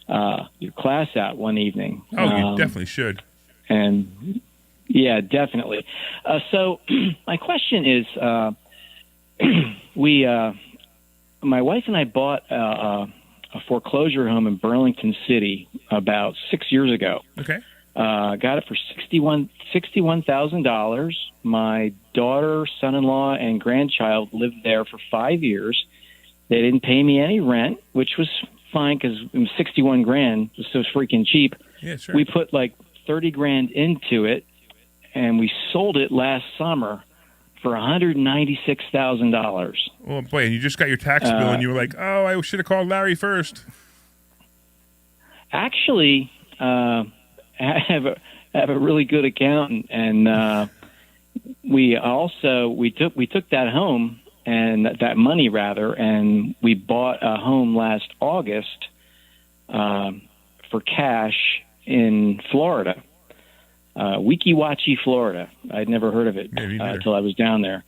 class out one evening. Oh, you definitely should. And yeah, definitely. So my question is, my wife and I bought a foreclosure home in Burlington City about 6 years ago. Okay. Got it for $61,000. My daughter, son-in-law, and grandchild lived there for 5 years. They didn't pay me any rent, which was fine because it was $61,000. It was so freaking cheap. Yeah, sure. We put like $30,000 into it, and we sold it last summer for $196,000. Oh boy! And you just got your tax bill, and you were like, "Oh, I should have called Larry first." Actually, I have a really good accountant, and we took that home and that money rather, and we bought a home last August for cash in Florida, Weeki Wachee, Florida. I'd never heard of it until I was down there.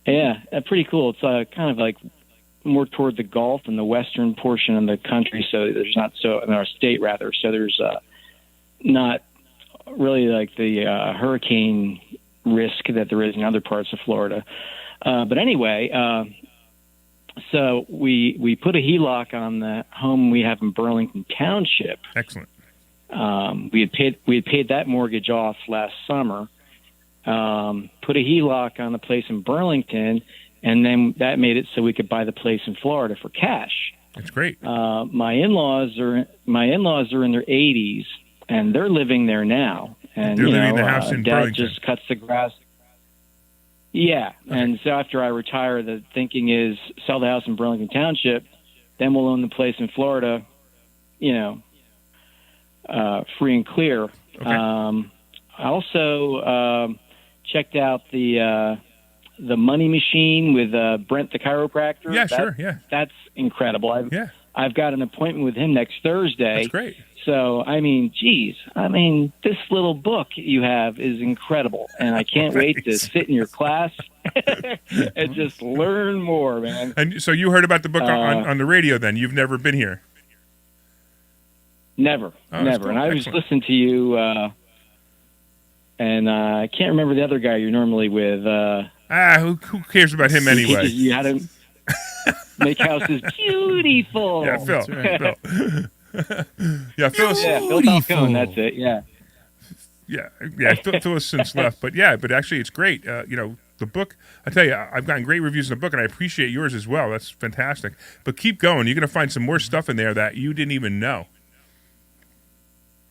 Yeah, pretty cool. It's kind of like more toward the Gulf and the western portion of the country, so there's not in our state rather. So there's not really like the hurricane risk that there is in other parts of Florida. But anyway, so we put a HELOC on the home we have in Burlington Township. Excellent. We had paid that mortgage off last summer. Put a HELOC on the place in Burlington, and then that made it so we could buy the place in Florida for cash. That's great. My in-laws are in their 80s, and they're living there now. And they're living in the house in Dad Burlington. just cuts the grass. Yeah, okay. And so after I retire, the thinking is sell the house in Burlington Township, then we'll own the place in Florida, free and clear. Okay. I also checked out the Money Machine with Brent the chiropractor. Yeah, sure. Yeah, that's incredible. I've got an appointment with him next Thursday. That's great. So, this little book you have is incredible, and I can't wait to sit in your class and just learn more, man. And so you heard about the book on the radio then? You've never been here? Never. Cool. And I was listening to you, and I can't remember the other guy you're normally with. Who cares about him anyway? You had him make houses beautiful. Yeah, Phil. Right. Phil. Yeah, Phil. Yeah, Phil Falcone, that's it. Yeah. Phil has since left, but actually, it's great. The book. I tell you, I've gotten great reviews in the book, and I appreciate yours as well. That's fantastic. But keep going. You're going to find some more stuff in there that you didn't even know.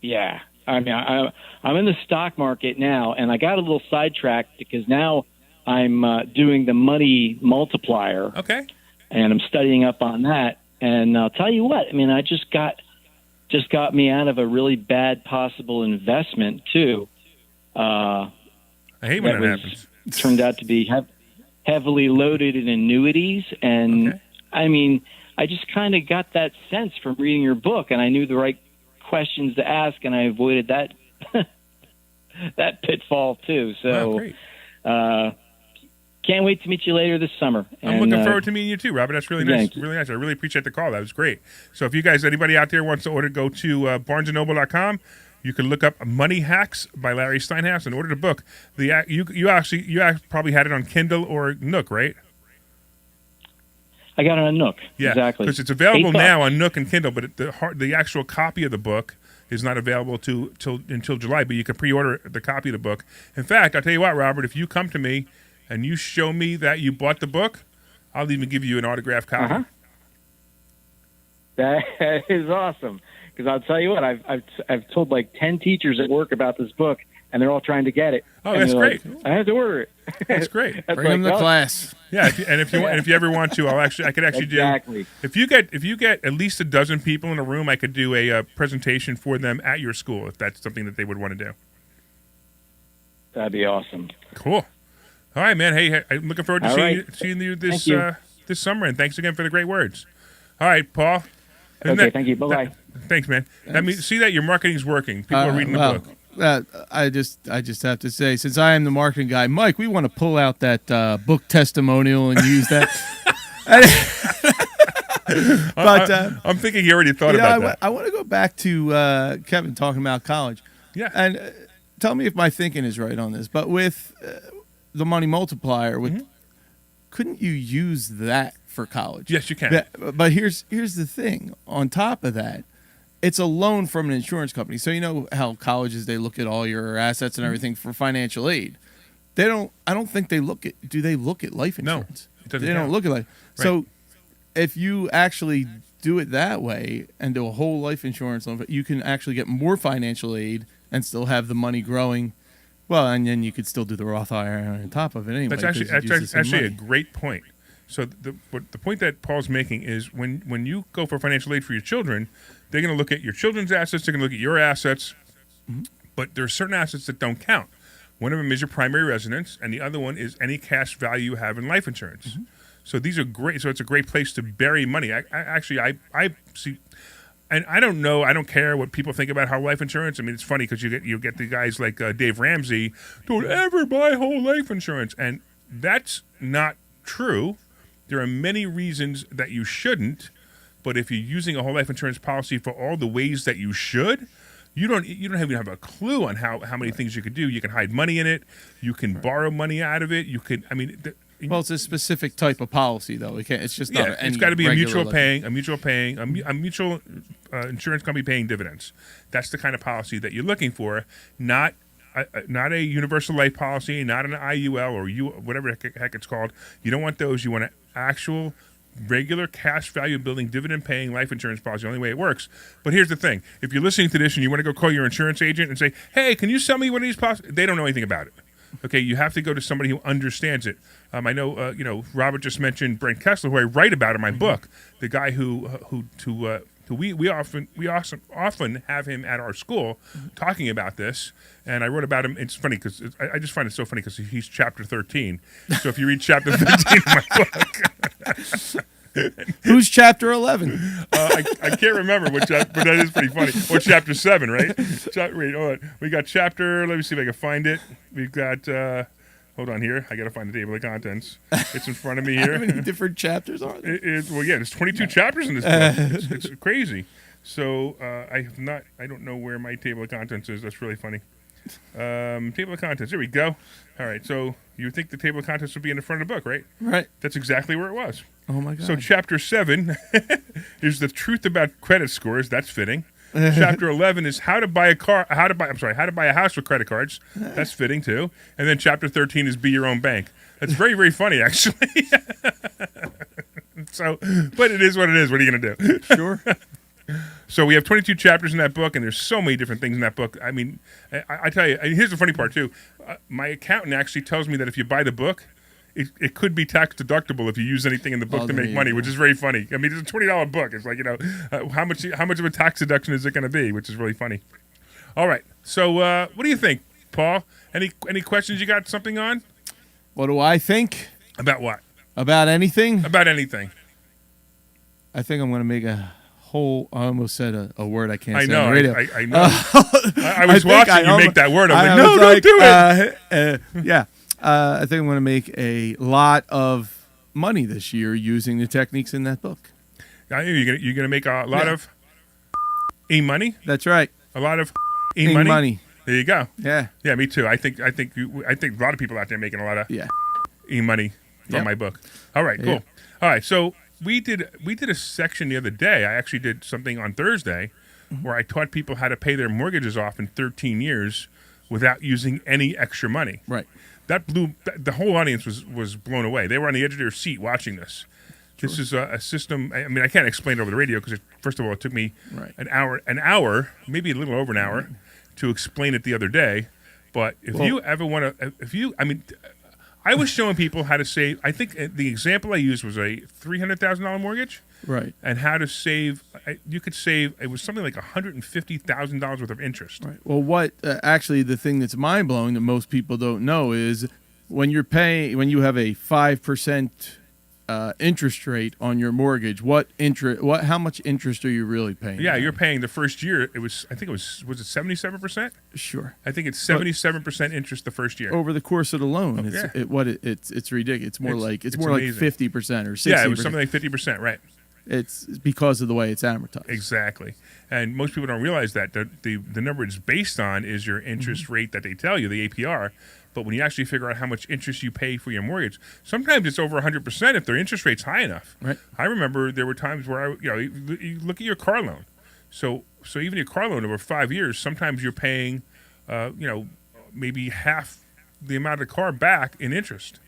Yeah. I mean, I'm in the stock market now, and I got a little sidetracked because now I'm doing the money multiplier. Okay. And I'm studying up on that. And I'll tell you what, I mean, I just got me out of a really bad possible investment too. I hate when that happens. Turned out to be heavily loaded in annuities, and I mean, I just kind of got that sense from reading your book, and I knew the right questions to ask, and I avoided that that pitfall too. So, can't wait to meet you later this summer. I'm looking forward to meeting you too, Robert. That's really nice. Really nice. I really appreciate the call. That was great. So if you guys, anybody out there wants to order, go to barnesandnoble.com. You can look up Money Hacks by Larry Steinhouse and order the book. You actually probably had it on Kindle or Nook, right? I got it on Nook. Yeah, exactly. Because it's available now on Nook and Kindle, but the actual copy of the book is not available until July. But you can pre-order the copy of the book. In fact, I'll tell you what, Robert, if you come to me and you show me that you bought the book, I'll even give you an autographed copy. That is awesome. Because I'll tell you what, I've told like 10 teachers at work about this book, and they're all trying to get it. Oh, that's great! Like, I have to order it. That's great. Bring them to class. Yeah, if you ever want to, I could actually do. If you get at least a dozen people in a room, I could do a presentation for them at your school if that's something that they would want to do. That'd be awesome. Cool. All right, man. Hey, I'm looking forward to seeing you this summer, and thanks again for the great words. All right, Paul. Thank you. Bye-bye. Thanks, man. That means see that your marketing's working. People are reading the book. I just have to say, since I am the marketing guy, Mike, we want to pull out that book testimonial and use that. But I'm thinking you already thought about that. I want to go back to Kevin talking about college. Yeah. And tell me if my thinking is right on this. But with the money multiplier, couldn't you use that for college? Yes, you can. But here's the thing. On top of that, it's a loan from an insurance company. So you know how colleges, they look at all your assets and everything for financial aid. I don't think they look at. Do they look at life insurance? No, they don't look at life. Right. So if you actually do it that way and do a whole life insurance loan, you can actually get more financial aid and still have the money growing. Well, and then you could still do the Roth IRA on top of it anyway. That's actually a great point. So the point that Paul's making is when you go for financial aid for your children, they're going to look at your children's assets, they're going to look at your assets, but there are certain assets that don't count. One of them is your primary residence, and the other one is any cash value you have in life insurance. So these are great. So it's a great place to bury money. I see, and I don't know. I don't care what people think about whole life insurance. I mean, it's funny because you get the guys like Dave Ramsey. Don't ever buy whole life insurance, and that's not true. There are many reasons that you shouldn't, but if you're using a whole life insurance policy for all the ways that you should, you don't even have a clue on how many things you could do. You can hide money in it. You can borrow money out of it. You could. I mean. Well, it's a specific type of policy, though. It's just not. It's got to be a mutual insurance company paying dividends. That's the kind of policy that you're looking for, not a universal life policy, not an IUL or whatever the heck it's called. You don't want those. You want an actual regular cash value building dividend paying life insurance policy. The only way it works. But here's the thing: if you're listening to this and you want to go call your insurance agent and say, "Hey, can you sell me one of these policies?" They don't know anything about it. Okay, you have to go to somebody who understands it. I know, Robert just mentioned Brent Kessler, who I write about in my book. The guy who we often have him at our school talking about this, and I wrote about him. It's funny because I just find it so funny because he's chapter 13. So if you read chapter 13 of my book. Who's chapter 11? I can't remember which, but that is pretty funny. Or chapter 7, right? Wait, hold on. We got chapter. Let me see if I can find it. We've got. Hold on here. I got to find the table of contents. It's in front of me here. How many different chapters are there? There's 22 chapters in this book. It's crazy. So I don't know where my table of contents is. That's really funny. Table of contents. There we go. All right. So you would think the table of contents would be in the front of the book, right? Right. That's exactly where it was. Oh my God. So chapter 7 is the truth about credit scores. That's fitting. Chapter 11 is how to buy a house with credit cards. That's fitting too. And then chapter 13 is be your own bank. That's very, very funny, actually. So, but it is what it is. What are you going to do? Sure. So we have 22 chapters in that book, and there's so many different things in that book. I mean, I tell you, here's the funny part too. My accountant actually tells me that if you buy the book, it could be tax deductible if you use anything in the book to make money, which is very funny. I mean, it's a $20 book. It's like, how much of a tax deduction is it going to be, which is really funny. All right. So what do you think, Paul? Any questions you got something on? What do I think? About what? About anything? About anything. I think I'm going to make I almost said a word I can't say know, on the radio. I know. I was watching you make that word. I'm like, no, don't do it. Yeah. I think I'm going to make a lot of money this year using the techniques in that book. You're going to make a lot of e-money? That's right. A lot of e-money? E-money. There you go. Yeah. Yeah, me too. I think a lot of people out there making a lot of e-money from my book. All right, cool. All right, so we did a section the other day. I actually did something on Thursday where I taught people how to pay their mortgages off in 13 years without using any extra money. Right. That the whole audience was blown away. They were on the edge of their seat watching this. Sure. This is a system. I mean, I can't explain it over the radio because first of all, it took me an hour, maybe a little over an hour, to explain it the other day. But if you ever want to, I was showing people how to save. I think the example I used was a $300,000 mortgage. Right. And how to save. You could save. It was something like $150,000 worth of interest. Right. Well, actually the thing that's mind blowing that most people don't know is when you have a 5% interest rate on your mortgage, how much interest are you really paying? Yeah, you're paying the first year. Was it 77%? Sure. I think it's 77% interest the first year over the course of the loan. It's ridiculous. It's more like 50% or 60%. Yeah, it was something like 50%, right? It's because of the way it's amortized. Exactly. And most people don't realize that the number it's based on is your interest rate that they tell you, the APR. But when you actually figure out how much interest you pay for your mortgage, sometimes it's over 100% if their interest rate's high enough. Right. I remember there were times where you look at your car loan. So even your car loan over 5 years, sometimes you're paying, maybe half the amount of the car back in interest.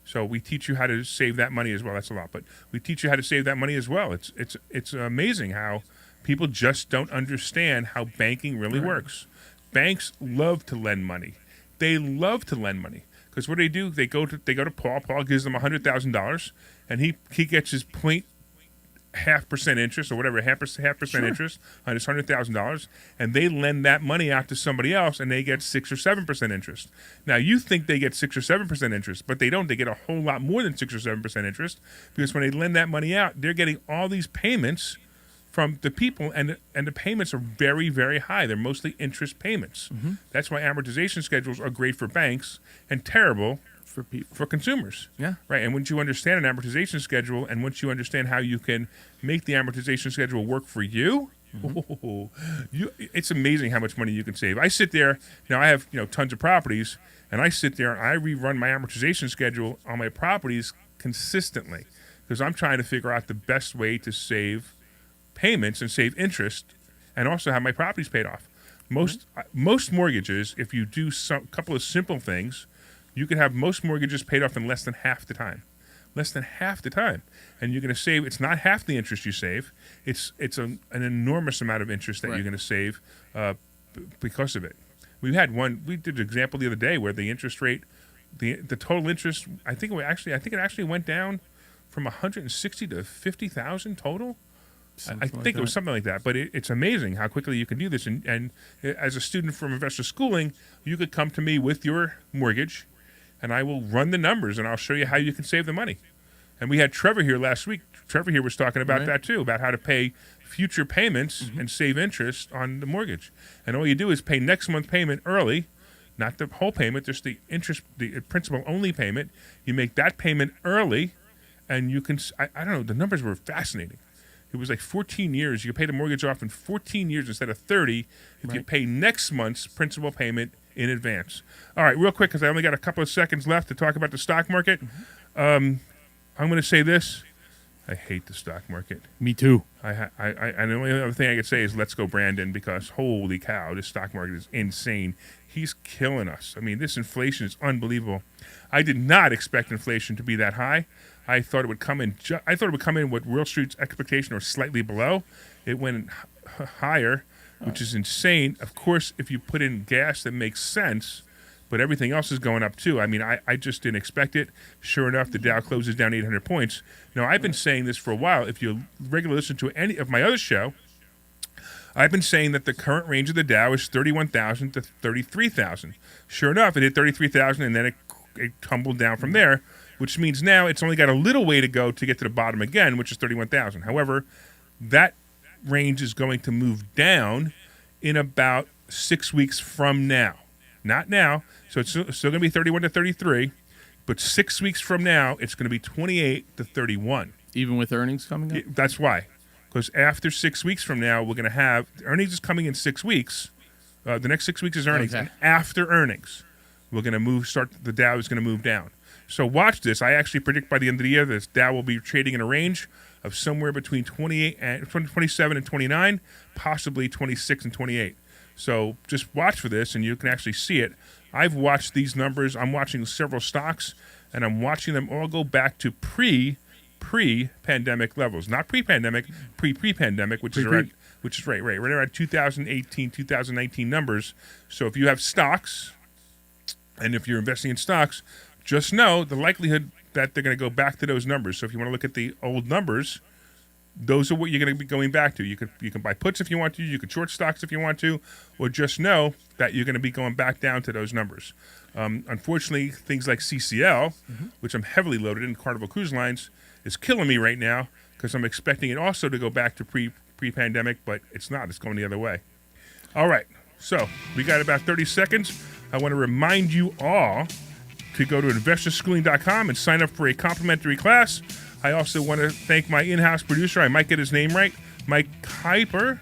So we teach you how to save that money as well. That's a lot, but we teach you how to save that money as well. It's amazing how people just don't understand how banking really works. Banks love to lend money. They love to lend money because what they do, they go to Paul. Paul gives them $100,000, and he gets his 0.5% interest or whatever, half percent interest on his $100,000, and they lend that money out to somebody else, and they get 6 or 7% interest. Now you think they get 6 or 7% interest, but they don't. They get a whole lot more than 6 or 7% interest because when they lend that money out, they're getting all these payments from the people, and the payments are very, very high. They're mostly interest payments. Mm-hmm. That's why amortization schedules are great for banks and terrible for consumers. Yeah. Right. And once you understand an amortization schedule, and once you understand how you can make the amortization schedule work for you, it's amazing how much money you can save. I sit there, I have tons of properties, and I sit there and I rerun my amortization schedule on my properties consistently because I'm trying to figure out the best way to save payments and save interest and also have my properties paid off. Most mortgages, if you do a couple of simple things, you can have most mortgages paid off in less than half the time. And you're going to save, it's not half the interest you save, it's an enormous amount of interest that you're going to save because of it. We did an example the other day where the interest rate, the total interest, I think it actually went down from $160,000 to $50,000 total. I think it was something like that, but it's amazing how quickly you can do this. And as a student from investor schooling, you could come to me with your mortgage, and I will run the numbers, and I'll show you how you can save the money. And we had Trevor here last week. Trevor here was talking about that too, about how to pay future payments and save interest on the mortgage. And all you do is pay next month payment early, not the whole payment, just the interest, the principal only payment. You make that payment early, and you can. I don't know. The numbers were fascinating. It was like 14 years. You pay the mortgage off in 14 years instead of 30 if you pay next month's principal payment in advance. All right, real quick, because I only got a couple of seconds left to talk about the stock market. I'm going to say this. I hate the stock market. Me too. And the only other thing I could say is let's go Brandon, because holy cow, this stock market is insane. He's killing us. I mean, this inflation is unbelievable. I did not expect inflation to be that high. I thought it would come in. I thought it would come in with Wall Street's expectation or slightly below. It went higher, which is insane. Of course, if you put in gas, that makes sense, but everything else is going up too. I mean, I just didn't expect it. Sure enough, the Dow closes down 800 points. Now, I've been saying this for a while. If you regularly listen to any of my other show, I've been saying that the current range of the Dow is 31,000 to 33,000. Sure enough, it hit 33,000, and then it tumbled down from there, which means now it's only got a little way to go to get to the bottom again, which is 31,000. However, that range is going to move down in about 6 weeks from now. Not now, so it's still going to be 31 to 33, but 6 weeks from now, it's going to be 28 to 31. Even with earnings coming up? That's why. Because after 6 weeks from now, we're going to have earnings is coming in 6 weeks. The next 6 weeks is earnings. Okay. And after earnings, we're going to the Dow is going to move down. So watch this. I actually predict by the end of the year this Dow will be trading in a range of somewhere between 27 and 29, possibly 26 and 28. So just watch for this, and you can actually see it. I've watched these numbers. I'm watching several stocks, and I'm watching them all go back to pre-pandemic levels, not pre-pandemic, pre-pandemic, which is right around 2018, 2019 numbers. So if you have stocks, and if you're investing in stocks, just know the likelihood that they're going to go back to those numbers. So if you want to look at the old numbers, those are what you're going to be going back to. You can buy puts if you want to. You can short stocks if you want to, or just know that you're going to be going back down to those numbers. Unfortunately, things like CCL, which I'm heavily loaded in, Carnival Cruise Lines, is killing me right now because I'm expecting it also to go back to pre-pandemic, but it's not. It's going the other way. All right, so we got about 30 seconds. I want to remind you all to go to investorschooling.com and sign up for a complimentary class. I also want to thank my in-house producer. I might get his name right, Mike Kuiper.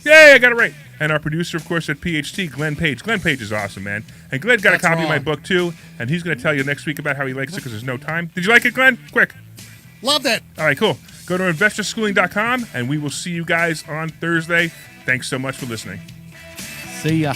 Yay, I got it right. And our producer, of course, at PHT, Glenn Page. Glenn Page is awesome, man. And Glenn got a copy of my book, too, and he's going to tell you next week about how he likes it because there's no time. Did you like it, Glenn? Quick. Loved it. All right, cool. Go to investorschooling.com, and we will see you guys on Thursday. Thanks so much for listening. See ya.